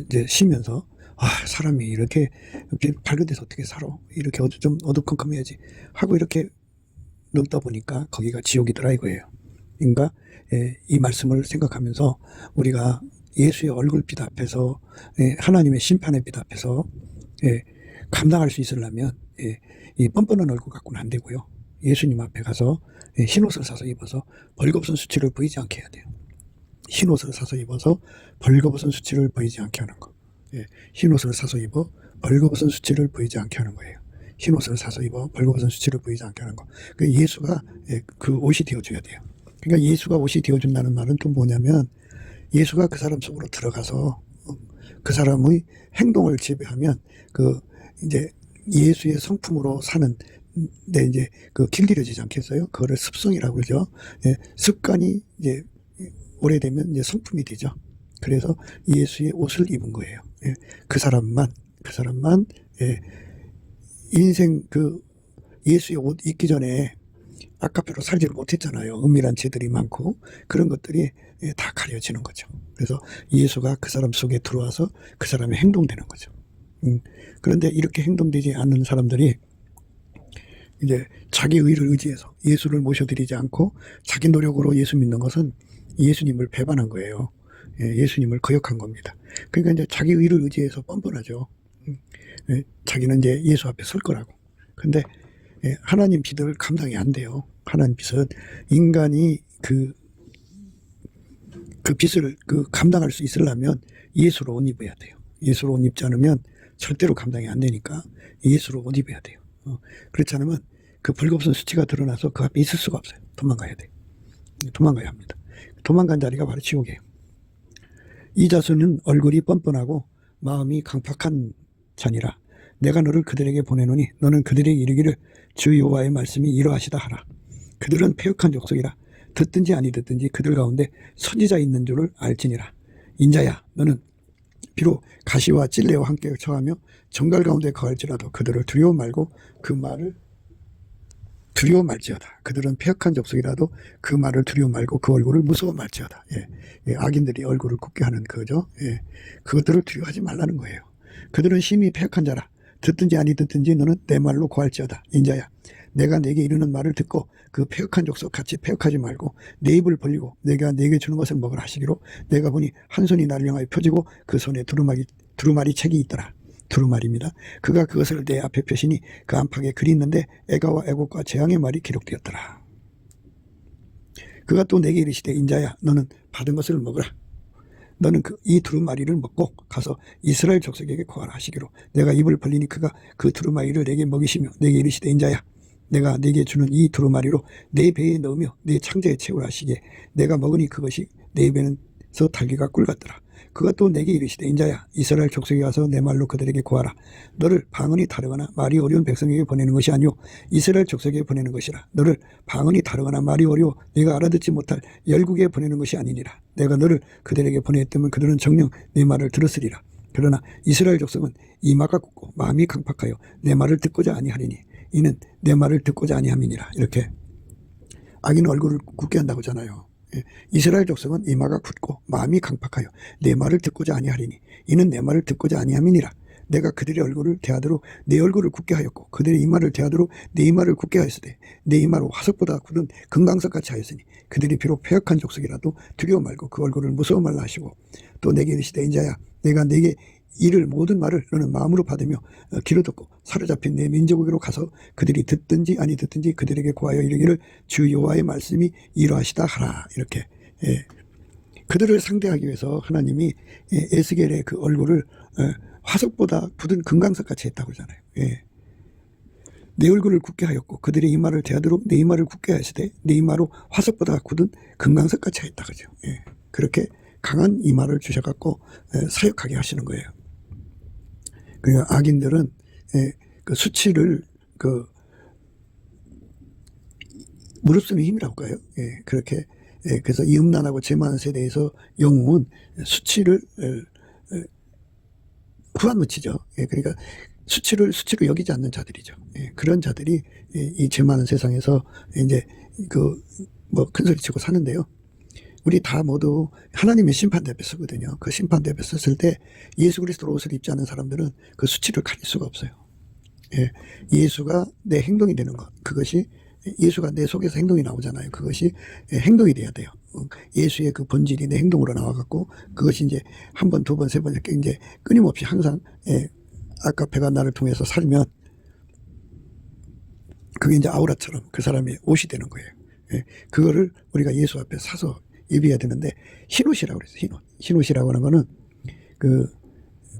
이제 쉬면서 사람이 이렇게 밝은 데서 어떻게 살아? 이렇게 좀 어두컴컴해야지 하고 이렇게 눕다 보니까 거기가 지옥이더라 이거예요. 그러니까 이 말씀을 생각하면서 우리가 예수의 얼굴빛 앞에서 하나님의 심판의 빛 앞에서 감당할 수 있으려면 이 뻔뻔한 얼굴 갖고는 안 되고요. 예수님 앞에 가서 흰옷을 사서 입어서 벌거벗은 수치를 보이지 않게 해야 돼요. 흰옷을 사서 입어서 벌거벗은 수치를 보이지 않게 하는 거. 흰옷을 사서 입어 벌거벗은 수치를 보이지 않게 하는 거예요. 흰옷을 사서 입어 벌거벗은 수치를 보이지 않게 하는 거. 예수가 그 옷이 되어줘야 돼요. 그러니까 예수가 옷이 되어준다는 말은 또 뭐냐면 예수가 그 사람 속으로 들어가서 그 사람의 행동을 지배하면 이제 예수의 성품으로 사는 데 이제 길들여지지 않겠어요? 그거를 습성이라고 그러죠. 습관이 이제 오래되면 이제 성품이 되죠. 그래서 예수의 옷을 입은 거예요. 그 사람만 인생 예수의 옷 입기 전에 아까표로 살지를 못했잖아요. 은밀한 죄들이 많고 그런 것들이 다 가려지는 거죠. 그래서 예수가 그 사람 속에 들어와서 그 사람이 행동되는 거죠. 그런데 이렇게 행동되지 않는 사람들이 이제 자기 의를 의지해서 예수를 모셔드리지 않고 자기 노력으로 예수 믿는 것은 예수님을 배반한 거예요. 예수님을 거역한 겁니다. 그러니까 이제 자기 의를 의지해서 뻔뻔하죠. 자기는 이제 예수 앞에 설 거라고. 근데 하나님 빛을 감당이 안 돼요. 하나님 빛은 인간이 그 빛을 감당할 수 있으려면 예수로 옷 입어야 돼요. 예수로 옷 입지 않으면 절대로 감당이 안 되니까 예수로 옷 입어야 돼요. 그렇지 않으면 그 벌거벗은 수치가 드러나서 그 앞에 있을 수가 없어요. 도망가야 돼요. 도망가야 합니다. 도망간 자리가 바로 지옥이에요. 이 자손은 얼굴이 뻔뻔하고 마음이 강팍한 자니라. 내가 너를 그들에게 보내노니 너는 그들에게 이르기를 주 여호와의 말씀이 이러하시다 하라. 그들은 패역한 족속이라. 듣든지 아니 듣든지 그들 가운데 선지자 있는 줄을 알지니라. 인자야 너는 비록 가시와 찔레와 함께 처하며 정갈 가운데 거할지라도 그들을 두려워 말고 그 말을 두려워 말지어다. 그들은 패역한 족속이라도 그 말을 두려워 말고 그 얼굴을 무서워 말지어다. 악인들이 얼굴을 굽게 하는 거죠. 그것들을 두려워하지 말라는 거예요. 그들은 심히 패역한 자라. 듣든지 아니 듣든지 너는 내 말로 고할지어다. 인자야 내가 내게 이르는 말을 듣고 그 패역한 족속 같이 패역하지 말고 내 입을 벌리고 내가 내게 주는 것을 먹으라 하시기로 내가 보니 한 손이 나를 향하여 펴지고 그 손에 두루마리 책이 있더라. 두루마리입니다. 그가 그것을 내 앞에 펴시니 그 안팎에 글이 있는데 애가와 애곡과 재앙의 말이 기록되었더라. 그가 또 내게 이르시되 인자야 너는 받은 것을 먹으라. 너는 이 두루마리를 먹고 가서 이스라엘 족속에게 고하라 하시기로 내가 입을 벌리니 그가 그 두루마리를 내게 먹이시며 내게 이르시되 인자야 내가 내게 주는 이 두루마리로 내 배에 넣으며 내 창자에 채우라 하시기에 내가 먹으니 그것이 내 입에서 달기가 꿀 같더라. 그가 또 내게 이르시되 인자야 이스라엘 족속에 가서 내 말로 그들에게 고하라. 너를 방언이 다르거나 말이 어려운 백성에게 보내는 것이 아니오 이스라엘 족속에 보내는 것이라. 너를 방언이 다르거나 말이 어려워 네가 알아듣지 못할 열국에 보내는 것이 아니니라. 내가 너를 그들에게 보냈다면 그들은 정녕 내 말을 들었으리라. 그러나 이스라엘 족속은 이마가 굳고 마음이 강팍하여 내 말을 듣고자 아니하리니 이는 내 말을 듣고자 아니함이니라. 이렇게 악인은 얼굴을 굳게 한다고 하잖아요. 이스라엘 족속은 이마가 굳고 마음이 강팍하여 내 말을 듣고자 아니하리니 이는 내 말을 듣고자 아니함이니라. 내가 그들의 얼굴을 대하도록 내 얼굴을 굳게 하였고 그들의 이마를 대하도록 내 이마를 굳게 하였으되 내 이마로 화석보다 굳은 금강석같이 하였으니 그들이 비록 패역한 족속이라도 두려워 말고 그 얼굴을 무서워 말라 하시고 또 내게 이르시되 인자야 내가 내게 이를 모든 말을 너는 마음으로 받으며 귀로 듣고 사로잡힌 내 민족에게로 가서 그들이 듣든지 아니 듣든지 그들에게 고하여 이르기를 주 여호와의 말씀이 이러하시다 하라. 이렇게 그들을 상대하기 위해서 하나님이 에스겔의 그 얼굴을 화석보다 굳은 금강석같이 했다고 그러잖아요. 내 얼굴을 굳게 하였고 그들의 이마를 대하도록 내 이마를 굳게 하시되 내 이마로 화석보다 굳은 금강석같이 했다 그죠. 그렇게 강한 이마를 주셔갖고 사역하게 하시는 거예요. 그러니까 악인들은 그 수치를 무릅쓰는 힘이라고 할까요? 그렇게 그래서 이 음란하고 죄 많은 세대에서 영웅은 수치를 후안무치죠. 그러니까 수치를 여기지 않는 자들이죠. 그런 자들이 이 죄 많은 세상에서 이제 큰 소리 치고 사는데요. 우리 다 모두 하나님의 심판대 앞에 서거든요. 그 심판대 앞에 섰을 때 예수 그리스도 옷을 입지 않은 사람들은 그 수치를 가릴 수가 없어요. 예수가 내 행동이 되는 것, 그것이 예수가 내 속에서 행동이 나오잖아요. 그것이 행동이 돼야 돼요. 예수의 그 본질이 내 행동으로 나와갖고 그것이 이제 한 번, 두 번, 세 번 이렇게 이제 끊임없이 항상 아까페가 나를 통해서 살면 그게 이제 아우라처럼 그 사람의 옷이 되는 거예요. 그거를 우리가 예수 앞에 사서 입어야 되는데 흰옷이라고 그랬어요. 흰옷이라고 하는 거는 그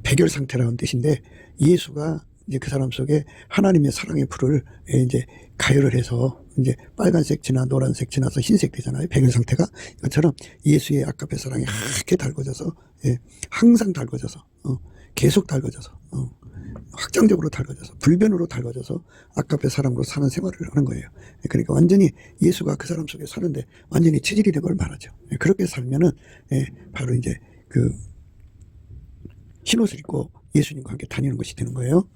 백열 상태라는 뜻인데 예수가 이제 그 사람 속에 하나님의 사랑의 불을 이제 가열을 해서 이제 빨간색 지나 노란색 지나서 흰색 되잖아요. 백열 상태가 이것처럼 예수의 아까페 사랑이 하얗게 달궈져서 항상 달궈져서 계속 달궈져서 확장적으로 달궈져서 불변으로 달궈져서 아까페 사랑으로 사는 생활을 하는 거예요. 그러니까 완전히 예수가 그 사람 속에 사는데 완전히 체질이 된 걸 말하죠. 그렇게 살면은 바로 이제 그 흰옷을 입고 예수님과 함께 다니는 것이 되는 거예요.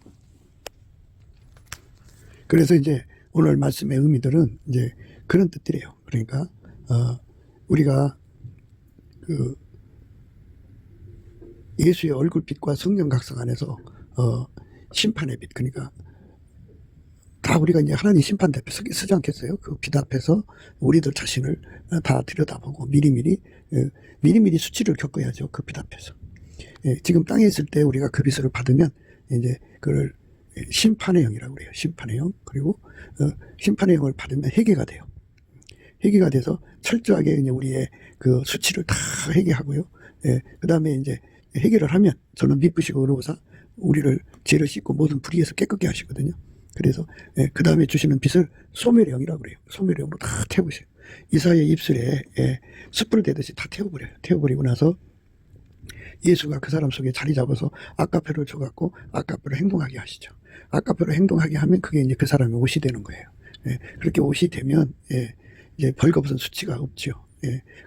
그래서 이제 오늘 말씀의 의미들은 이제 그런 뜻들이에요. 그러니까 우리가 그 예수의 얼굴빛과 성령 각성 안에서 심판의 빛, 그러니까 다 우리가 이제 하나님 심판대 앞에 서지 않겠어요? 그 빛 앞에서 우리들 자신을 다 들여다보고 미리미리 수치를 겪어야죠. 그 빛 앞에서. 지금 땅에 있을 때 우리가 그 빛을 받으면 이제 그걸 심판의 영이라고 그래요. 심판의 영. 그리고 심판의 영을 받으면 회개가 돼요. 회개가 돼서 철저하게 이제 우리의 그 수치를 다 회개하고요. 그 다음에 이제 회개를 하면 저는 미쁘시고 의로우사 우리를 죄를 씻고 모든 불의에서 깨끗게 하시거든요. 그래서 그 다음에 주시는 빛을 소멸의 영이라고 그래요. 소멸의 영으로 다 태우세요. 이사야의 입술에 숯불 대듯이 다 태워버려요. 태워버리고 나서 예수가 그 사람 속에 자리 잡아서 아까페를 줘갖고 아까페로 행동하게 하시죠. 아까페로 행동하게 하면 그게 이제 그 사람의 옷이 되는 거예요. 그렇게 옷이 되면 이제 벌거벗은 수치가 없죠.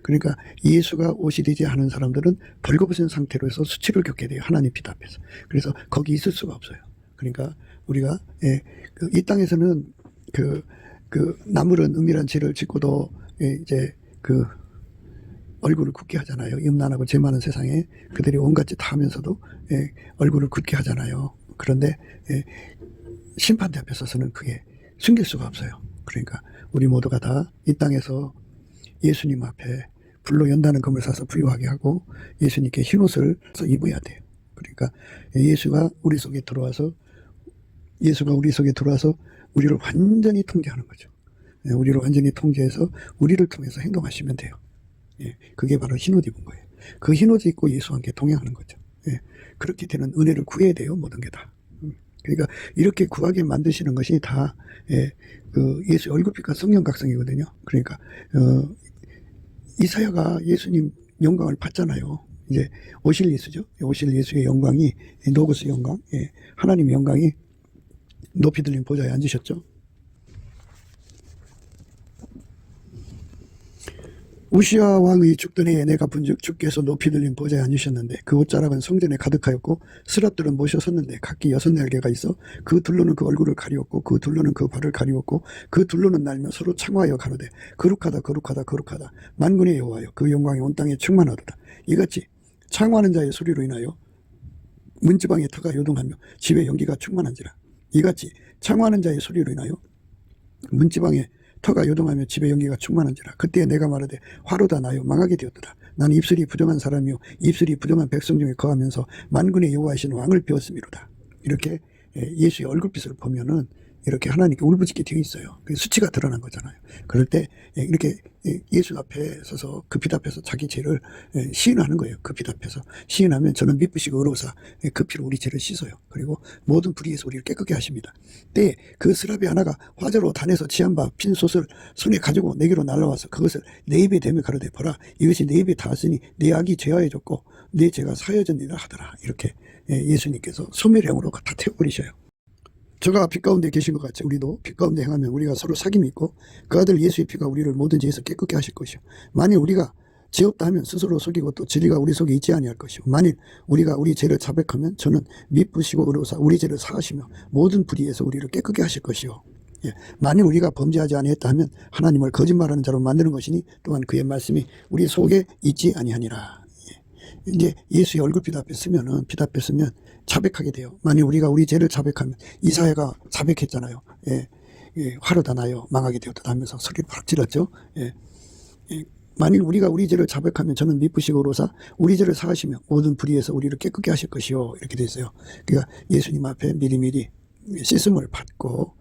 그러니까 예수가 옷이 되지 않은 사람들은 벌거벗은 상태로서 수치를 겪게 돼요. 하나님 빛 앞에서. 그래서 거기 있을 수가 없어요. 그러니까 우리가 이 땅에서는 그 나무른 은밀한 죄를 짓고도 이제 그 얼굴을 굳게 하잖아요. 음란하고 죄 많은 세상에 그들이 온갖 짓 다 하면서도 얼굴을 굳게 하잖아요. 그런데 심판대 앞에 서서는 그게 숨길 수가 없어요. 그러니까 우리 모두가 다 이 땅에서 예수님 앞에 불로 연다는 검을 사서 부유하게 하고 예수님께 흰옷을 입어야 돼요. 그러니까 예수가 우리 속에 들어와서 우리를 완전히 통제하는 거죠. 우리를 완전히 통제해서 우리를 통해서 행동하시면 돼요. 예, 그게 바로 흰옷 입은 거예요. 그 흰옷 입고 예수와 함께 동행하는 거죠. 예, 그렇게 되는 은혜를 구해야 돼요. 모든 게 다. 그러니까 이렇게 구하게 만드시는 것이 다 그 예수의 얼굴빛과 성령 각성이거든요. 그러니까 이사야가 예수님 영광을 봤잖아요. 이제 오실 예수죠. 오실 예수의 영광이 노고스 영광, 하나님의 영광이 높이 들린 보좌에 앉으셨죠. 우시아 왕의 죽던 해에 내가 본즉 주께서 높이 들린 보좌에 앉으셨는데 그 옷자락은 성전에 가득하였고 스랍들은 모셔섰는데 각기 6날개가 있어 그 둘로는 그 얼굴을 가리웠고 그 둘로는 그 발을 가리웠고 그 둘로는 날며 서로 창화하여 가로되 거룩하다 거룩하다 거룩하다 만군의 여호와여 그 영광이 온 땅에 충만하도다. 이같이 창화하는 자의 소리로 인하여 문지방의 터가 요동하며 집에 연기가 충만한지라. 이같이 창화하는 자의 소리로 인하여 문지방의 터가 요동하며 집에 연기가 충만한지라. 그때 내가 말하되 화로다 나요 망하게 되었더라. 나는 입술이 부정한 사람이요 입술이 부정한 백성 중에 거하면서 만군의 여호와이신 왕을 배웠음이로다. 이렇게 예수의 얼굴빛을 보면은 이렇게 하나님께 울부짖게 되어 있어요. 수치가 드러난 거잖아요. 그럴 때 이렇게 예수 앞에 서서 그 빛 앞에서 자기 죄를 시인하는 거예요. 그 빛 앞에서 시인하면 저는 미쁘시고 의로우사 그 피로 우리 죄를 씻어요. 그리고 모든 불의에서 우리를 깨끗게 하십니다. 때에 그 스라비 하나가 화재로 단에서 취한 바 핀 솥을 손에 가지고 내게로 날라와서 그것을 내 입에 대며 가로되 보라 이것이 내 입에 닿았으니 내 악이 죄하여졌고 내 죄가 사여졌느니라 하더라. 이렇게 예수님께서 소멸형으로 다 태워버리셔요. 저가 빛 가운데 계신 것 같이 우리도 빛 가운데 행하면 우리가 서로 사귐이 있고 그 아들 예수의 피가 우리를 모든 죄에서 깨끗게 하실 것이요. 만일 우리가 죄 없다 하면 스스로 속이고 또 진리가 우리 속에 있지 아니할 것이요. 만일 우리가 우리 죄를 자백하면 저는 미쁘시고 의로우사 우리 죄를 사하시며 모든 불의에서 우리를 깨끗게 하실 것이요. 예. 만일 우리가 범죄하지 아니했다 하면 하나님을 거짓말하는 자로 만드는 것이니 또한 그의 말씀이 우리 속에 있지 아니하니라. 이제 예수의 얼굴빛 앞에 쓰면은 빛 앞에 쓰면 자백하게 돼요. 만일 우리가 우리 죄를 자백하면 이사야가 자백했잖아요. 화로다 나요 망하게 되었다 하면서 소리를 팍 질렀죠. 만일 우리가 우리 죄를 자백하면 저는 미쁘시고 의로우사 우리 죄를 사하시며 모든 불의에서 우리를 깨끗게 하실 것이요. 이렇게 돼 있어요. 그러니까 예수님 앞에 미리미리 씻음을 받고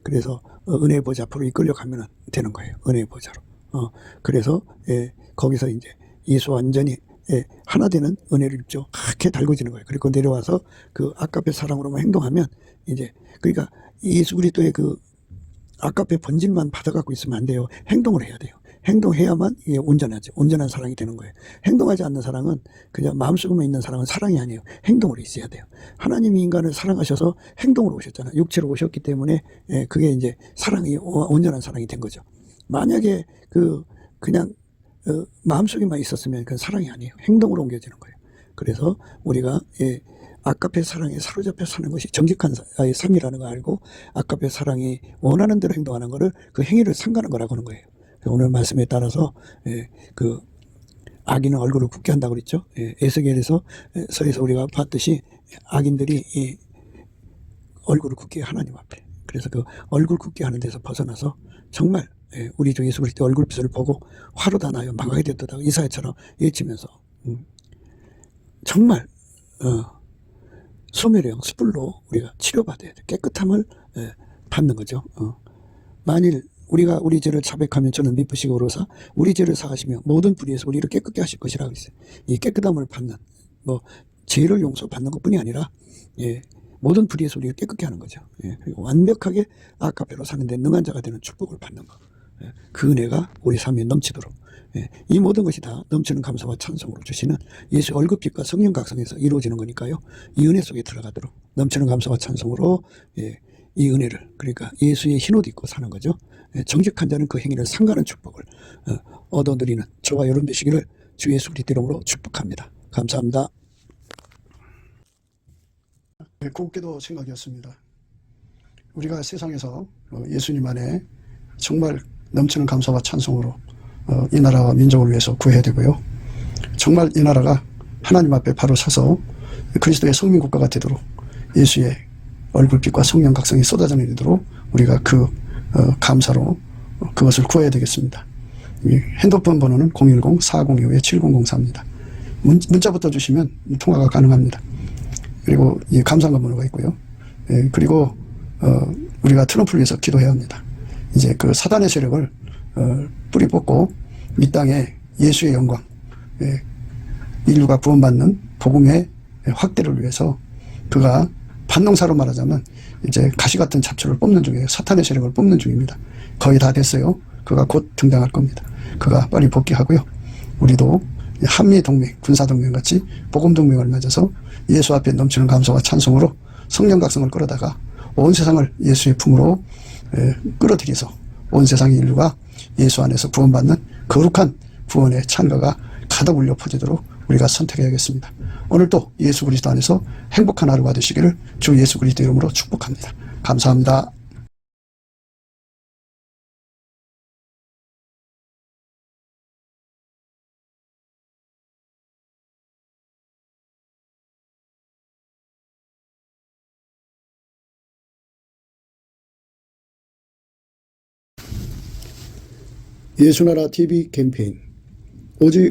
그래서 은혜의 보좌 앞으로 이끌려가면 되는 거예요. 은혜의 보좌로. 그래서 거기서 이제 예수와 완전히 하나 되는 은혜를 입죠. 그렇게 달궈지는 거예요. 그리고 내려와서 그 아까페 사랑으로만 행동하면 이제 그러니까 예수 그리스도의 그 아까페 본질만 받아갖고 있으면 안 돼요. 행동을 해야 돼요. 행동해야만 이게 온전하죠. 온전한 사랑이 되는 거예요. 행동하지 않는 사랑은 그냥 마음속에만 있는 사랑은 사랑이 아니에요. 행동으로 있어야 돼요. 하나님이 인간을 사랑하셔서 행동으로 오셨잖아요. 육체로 오셨기 때문에 그게 이제 사랑이 온전한 사랑이 된 거죠. 만약에 그냥 마음속에만 있었으면 그건 사랑이 아니에요. 행동으로 옮겨지는 거예요. 그래서 우리가 아까페 사랑에 사로잡혀 사는 것이 정직한 삶이라는 걸 알고 아까페 사랑이 원하는 대로 행동하는 것을 그 행위를 삼가는 거라고 하는 거예요. 오늘 말씀에 따라서 그 악인은 얼굴을 굳게 한다고 그랬죠. 에스겔에서 서에서 우리가 봤듯이 악인들이 이 얼굴을 굳게 하나님 앞에. 그래서 그 얼굴 굳게 하는 데서 벗어나서 정말 우리 주 예수 그리스도의 얼굴빛을 보고 화로다 나요 망하게 되었다 이사야처럼 외치면서 정말 소멸형 숯불로 우리가 치료받아야 돼. 깨끗함을 받는 거죠. 만일 우리가 우리 죄를 자백하면 저는 미쁘시고 의로우사 우리 죄를 사하시며 모든 불의에서 우리를 깨끗게 하실 것이라고 했어요. 이 깨끗함을 받는 죄를 용서받는 것뿐이 아니라 모든 불의에서 우리를 깨끗게 하는 거죠. 그리고 완벽하게 아까페로 사는 데 능한 자가 되는 축복을 받는 거. 그 은혜가 우리 삶에 넘치도록 이 모든 것이 다 넘치는 감사와 찬송으로 주시는 예수 얼굴빛과 성령 각성에서 이루어지는 거니까요. 이 은혜 속에 들어가도록 넘치는 감사와 찬송으로 이 은혜를 그러니까 예수의 흰옷 입고 사는 거죠. 정직한 자는 그 행위를 상가는 축복을 얻어들이는 저와 여러분 되시기를 주 예수 그리스도 이름으로 축복합니다. 감사합니다. 곱게도 생각이었습니다. 우리가 세상에서 예수님 안에 정말 넘치는 감사와 찬송으로 이 나라와 민족을 위해서 구해야 되고요. 정말 이 나라가 하나님 앞에 바로 서서 그리스도의 성민국가가 되도록 예수의 얼굴빛과 성령 각성이 쏟아져 내리도록 우리가 그 감사로 그것을 구해야 되겠습니다. 핸드폰 번호는 010-402-7004입니다. 문자부터 주시면 통화가 가능합니다. 그리고 이 감사한 번호가 있고요. 그리고 우리가 트럼프를 위해서 기도해야 합니다. 이제 그 사단의 세력을 뿌리 뽑고 이 땅에 예수의 영광, 인류가 구원받는 복음의 확대를 위해서 그가 반농사로 말하자면 이제 가시 같은 잡초를 뽑는 중이에요. 사탄의 세력을 뽑는 중입니다. 거의 다 됐어요. 그가 곧 등장할 겁니다. 그가 빨리 복귀하고요. 우리도 한미동맹, 군사동맹 같이 복음동맹을 맺어서 예수 앞에 넘치는 감사와 찬송으로 성령 각성을 끌어다가 온 세상을 예수의 품으로 끌어들여서 온 세상의 인류가 예수 안에서 구원받는 거룩한 구원의 찬가가 가득 울려 퍼지도록 우리가 선택해야겠습니다. 오늘도 예수 그리스도 안에서 행복한 하루가 되시기를 주 예수 그리스도 이름으로 축복합니다. 감사합니다. 예수나라 TV 캠페인 오직